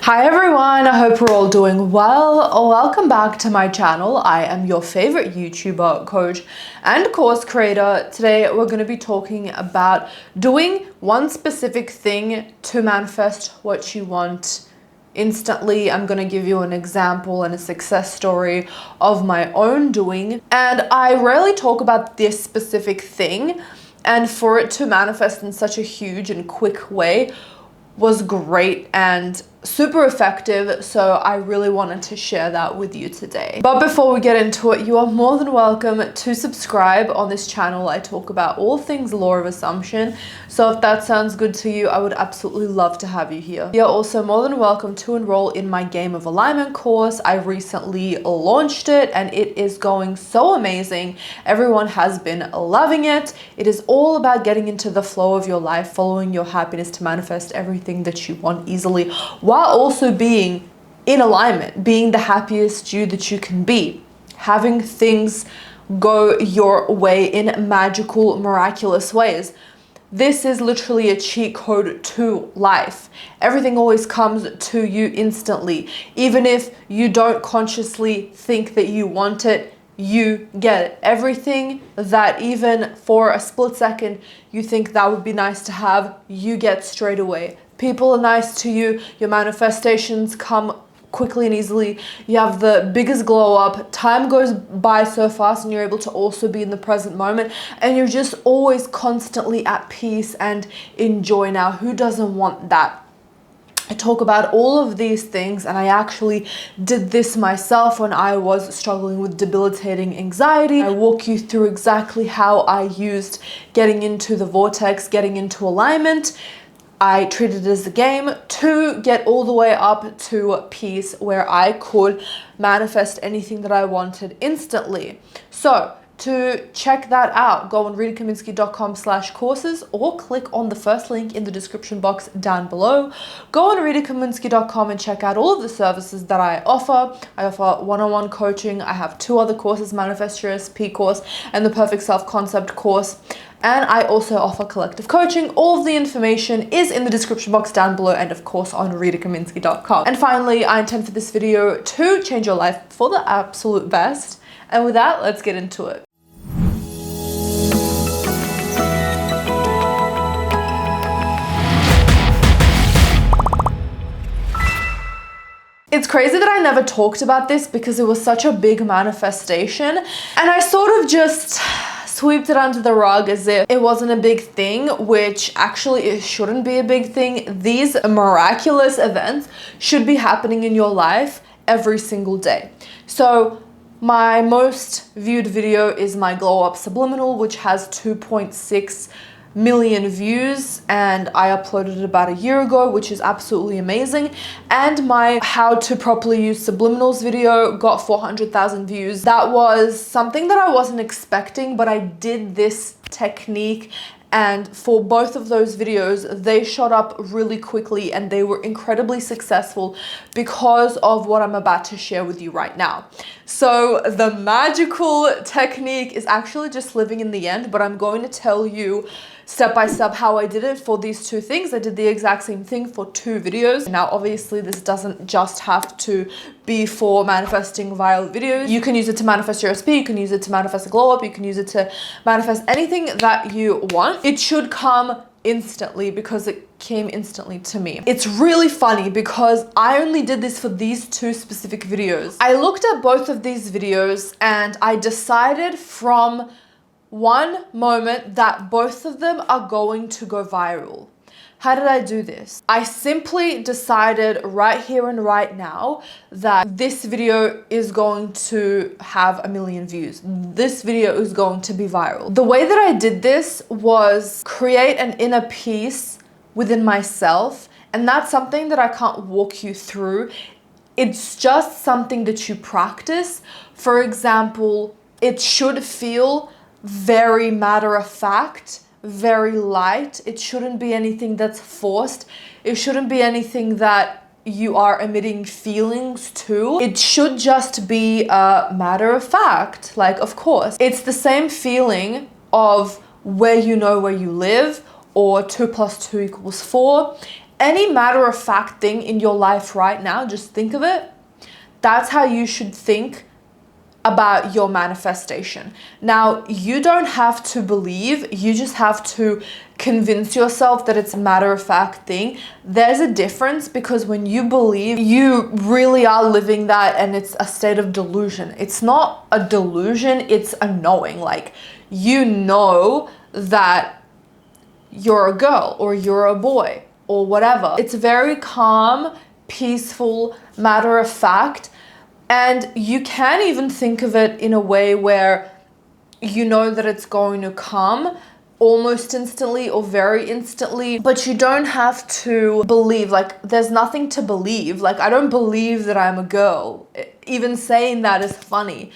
Hi everyone, I hope we're all doing well. Welcome back to my channel. I am your favorite YouTuber, coach, and course creator. Today we're going to be talking about doing one specific thing to manifest what you want instantly. I'm going to give you an example and a success story of my own doing. And I rarely talk about this specific thing, and for it to manifest in such a huge and quick way was great and super effective, so I really wanted to share that with you today. But before we get into it, you are more than welcome to subscribe. On this channel I talk about all things law of assumption, so if that sounds good to you, I would absolutely love to have you here. You're also more than welcome to enroll in my Game of Alignment course. I recently launched it and it is going so amazing. Everyone has been loving it. It is all about getting into the flow of your life, following your happiness to manifest everything that you want easily, while also being in alignment, being the happiest you that you can be, having things go your way in magical, miraculous ways. This is literally a cheat code to life. Everything always comes to you instantly. Even if you don't consciously think that you want it, you get it. Everything that even for a split second you think that would be nice to have, you get straight away. People are nice to you, your manifestations come quickly and easily, you have the biggest glow up, time goes by so fast and you're able to also be in the present moment, and you're just always constantly at peace and in joy. Now, who doesn't want that? I talk about all of these things, and I actually did this myself when I was struggling with debilitating anxiety. I walk you through exactly how I used getting into the vortex, getting into alignment. I treated it as a game to get all the way up to peace, where I could manifest anything that I wanted instantly. So to check that out, go on ritakaminski.com/courses or click on the first link in the description box down below. Go on ritakaminski.com and check out all of the services that I offer. I offer one-on-one coaching. I have 2 other courses, Manifest Your SP course and the Perfect Self-Concept course. And I also offer collective coaching. All of the information is in the description box down below, and of course on ritakaminski.com. And finally, I intend for this video to change your life for the absolute best. And with that, let's get into it. It's crazy that I never talked about this because it was such a big manifestation, and I sort of just swept it under the rug as if it wasn't a big thing, which actually it shouldn't be a big thing. These miraculous events should be happening in your life every single day. So my most viewed video is my glow up subliminal, which has 2.6 million views, and I uploaded it about a year ago, which is absolutely amazing. And my how to properly use subliminals video got 400,000 views. That was something that I wasn't expecting, but I did this technique, and for both of those videos they shot up really quickly and they were incredibly successful because of what I'm about to share with you right now. So the magical technique is actually just living in the end, but I'm going to tell you step by step how I did it for these 2 things. I did the exact same thing for 2 videos. Now, obviously, this doesn't just have to be for manifesting viral videos. You can use it to manifest your SP, you can use it to manifest a glow up, you can use it to manifest anything that you want. It should come instantly because it came instantly to me. It's really funny because I only did this for these 2 specific videos. I looked at both of these videos and I decided from one moment that both of them are going to go viral. How did I do this? I simply decided right here and right now that this video is going to have 1 million views. This video is going to be viral. The way that I did this was create an inner peace within myself, and that's something that I can't walk you through. It's just something that you practice. For example, it should feel very matter of fact, very light. It shouldn't be anything that's forced. It shouldn't be anything that you are emitting feelings to. It should just be a matter of fact. Like, of course, it's the same feeling of where you know where you live, or 2 + 2 = 4. any matter-of-fact thing in your life right now, just think of it. That's how you should think about your manifestation. Now, you don't have to believe, you just have to convince yourself that it's a matter-of-fact thing. There's a difference, because when you believe, you really are living that, and it's a state of delusion. It's not a delusion, it's a knowing. Like, you know that you're a girl or you're a boy or whatever. It's very calm, peaceful, matter-of-fact. And you can even think of it in a way where you know that it's going to come almost instantly or very instantly, but you don't have to believe. Like, there's nothing to believe. Like, I don't believe that I'm a girl. Even saying that is funny.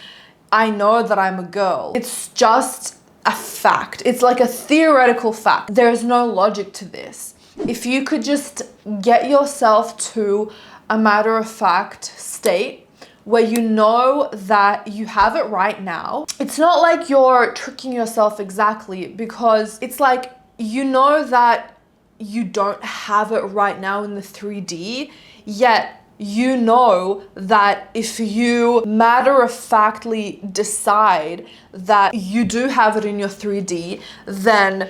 I know that I'm a girl. It's just a fact. It's like a theoretical fact. There's no logic to this. If you could just get yourself to a matter-of-fact state where you know that you have it right now. It's not like you're tricking yourself exactly, because it's like, you know that you don't have it right now in the 3D, yet you know that if you matter-of-factly decide that you do have it in your 3D, then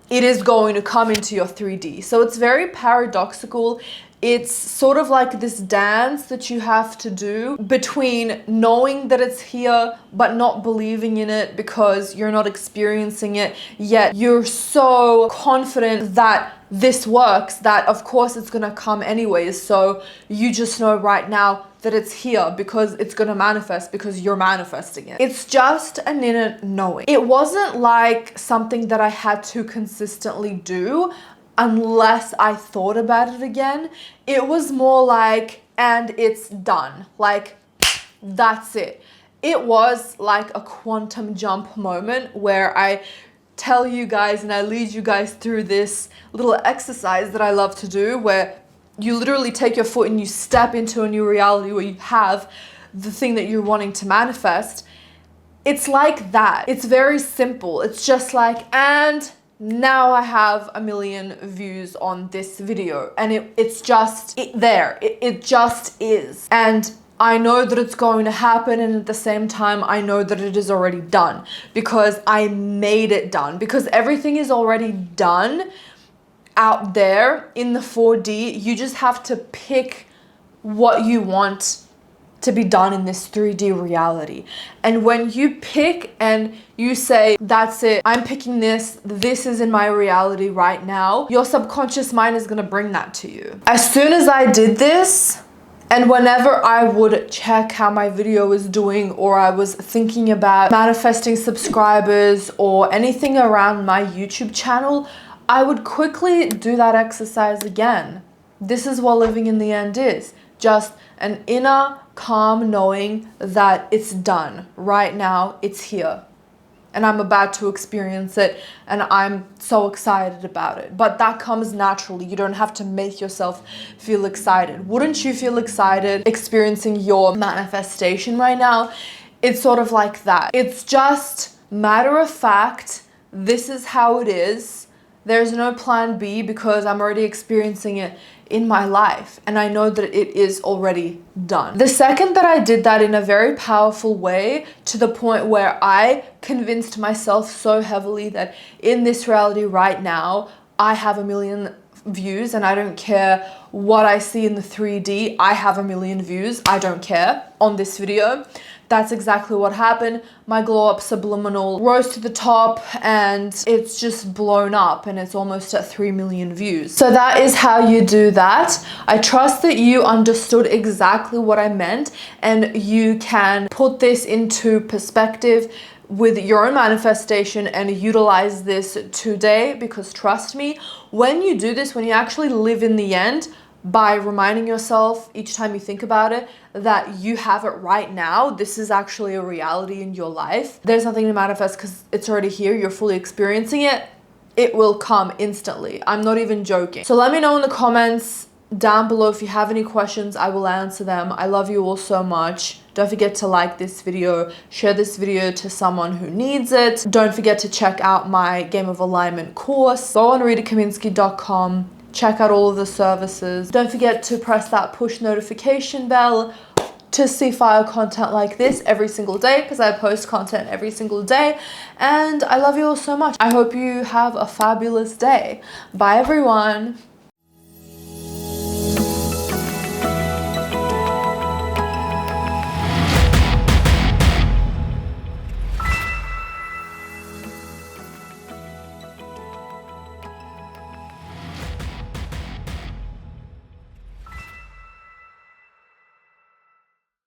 it is going to come into your 3D. So it's very paradoxical. It's sort of like this dance that you have to do between knowing that it's here but not believing in it because you're not experiencing it, yet you're so confident that this works that of course it's gonna come anyways. So you just know right now that it's here because it's gonna manifest because you're manifesting it. It's just an inner knowing. It wasn't like something that I had to consistently do unless I thought about it again. It was more like, and it's done. Like, that's it. It was like a quantum jump moment where I tell you guys and I lead you guys through this little exercise that I love to do, where you literally take your foot and you step into a new reality where you have the thing that you're wanting to manifest. It's like that. It's very simple. It's just like, and now I have 1 million views on this video, and it's just there. It just is. And I know that it's going to happen, and at the same time, I know that it is already done because I made it done, because everything is already done out there in the 4D. You just have to pick what you want to be done in this 3D reality. And when you pick and you say, that's it, I'm picking this is in my reality right now, your subconscious mind is gonna bring that to you. As soon as I did this, and whenever I would check how my video was doing, or I was thinking about manifesting subscribers or anything around my YouTube channel, I would quickly do that exercise again. This is what living in the end is. Just an inner calm knowing that it's done right now, it's here, and I'm about to experience it, and I'm so excited about it. But that comes naturally. You don't have to make yourself feel excited. Wouldn't you feel excited experiencing your manifestation right now? It's sort of like that. It's just matter of fact. This is how it is. There's no plan B because I'm already experiencing it in my life, and I know that it is already done. The second that I did that in a very powerful way, to the point where I convinced myself so heavily that in this reality right now, I have 1 million views, and I don't care what I see in the 3D, I have 1 million views, I don't care, on this video. That's exactly what happened. My glow up subliminal rose to the top, and it's just blown up, and it's almost at 3 million views. So that is how you do that. I trust that you understood exactly what I meant, and you can put this into perspective with your own manifestation and utilize this today, because trust me, when you do this, when you actually live in the end, by reminding yourself each time you think about it that you have it right now, this is actually a reality in your life. There's nothing to manifest because it's already here, you're fully experiencing it. It will come instantly. I'm not even joking. So let me know in the comments down below if you have any questions. I will answer them. I love you all so much. Don't forget to like this video, share this video to someone who needs it. Don't forget to check out my Game of Alignment course. Go on ritakaminski.com. check out all of the services. Don't forget to press that push notification bell to see fire content like this every single day, because I post content every single day. And I love you all so much. I hope you have a fabulous day. Bye everyone.